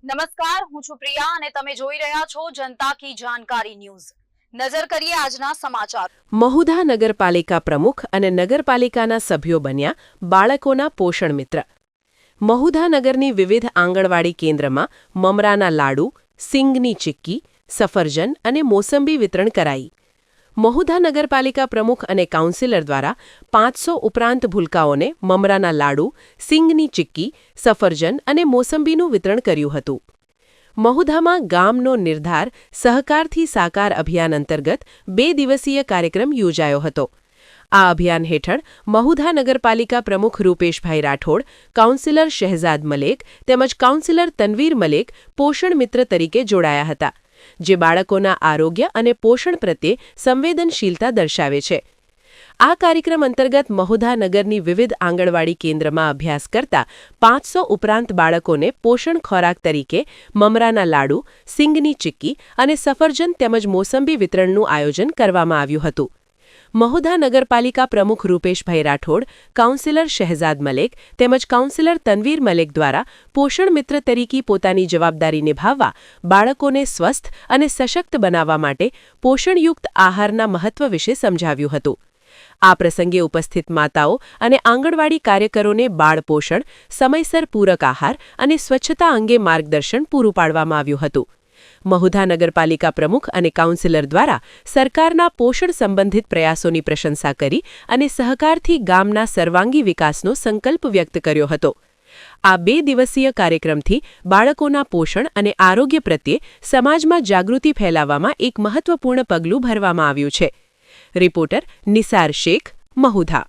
નમસ્કાર, હું છું પ્રિયા અને તમે જોઈ રહ્યા છો જનતા કી જાણકારી ન્યૂઝ। નજર કરીએ આજના સમાચાર। મહુધા નગરપાલિકા પ્રમુખ અને નગરપાલિકાના સભ્યો બન્યા બાળકોના પોષણ મિત્ર। મહુધા નગરની વિવિધ આંગણવાડી કેન્દ્રમાં મમરાના લાડુ, સિંગની ચિક્કી, સફરજન અને મોસંબી વિતરણ કરાઈ। મહુધા નગરપાલિકા પ્રમુખ અને કાઉન્સિલર દ્વારા 500 ઉપરાંત ભૂલકાઓને મમરાના લાડુ, સિંગની ચિક્કી, સફરજન અને મોસંબીનું વિતરણ કર્યું હતું। મહુધામાં ગામનો નિર્ધાર સહકારથી સાકાર અભિયાન અંતર્ગત 2 દિવસીય કાર્યક્રમ યોજાયો હતો। આ અભિયાન હેઠળ મહુધા નગરપાલિકા પ્રમુખ રૂપેશભાઈ રાઠોડ, કાઉન્સિલર શહેજાદ મલેક તેમજ કાઉન્સિલર તનવીર મલેક પોષણ મિત્ર તરીકે જોડાયા હતા, જે બાળકોના આરોગ્ય અને પોષણ પ્રત્યે સંવેદનશીલતા દર્શાવે છે। આ કાર્યક્રમ અંતર્ગત મહુધા નગરની વિવિધ આંગણવાડી કેન્દ્રમાં અભ્યાસ કરતા 500 ઉપરાંત બાળકોને પોષણ ખોરાક તરીકે મમરાના લાડુ, સિંગની ચિક્કી અને સફરજન તેમજ મોસંબી વિતરણનું આયોજન કરવામાં આવ્યું હતું। મહુધા નગરપાલિકા પ્રમુખ રૂપેશભાઈ રાઠોડ, કાઉન્સિલર શહેજાદ મલેક તેમજ કાઉન્સિલર તનવીર મલેક દ્વારા પોષણ મિત્ર તરીકે પોતાની જવાબદારી નિભાવવા બાળકોને સ્વસ્થ અને સશક્ત બનાવવા માટે પોષણયુક્ત આહારના મહત્વ વિશે સમજાવ્યું હતું। આ પ્રસંગે ઉપસ્થિત માતાઓ અને આંગણવાડી કાર્યકરોને બાળ પોષણ, સમયસર પૂરક આહાર અને સ્વચ્છતા અંગે માર્ગદર્શન પૂરું પાડવામાં આવ્યું હતું। મહુધા નગરપાલિકા પ્રમુખ અને કાઉન્સિલર દ્વારા સરકારના પોષણ સંબંધિત પ્રયાસોની પ્રશંસા કરી અને સહકારથી ગામના સર્વાંગી વિકાસનો સંકલ્પ વ્યક્ત કર્યો હતો। આ 2 દિવસીય કાર્યક્રમથી બાળકોના પોષણ અને આરોગ્ય પ્રત્યે સમાજમાં જાગૃતિ ફેલાવવામાં એક મહત્વપૂર્ણ પગલું ભરવામાં આવ્યું છે। રિપોર્ટર નિસાર શેખ, મહુધા।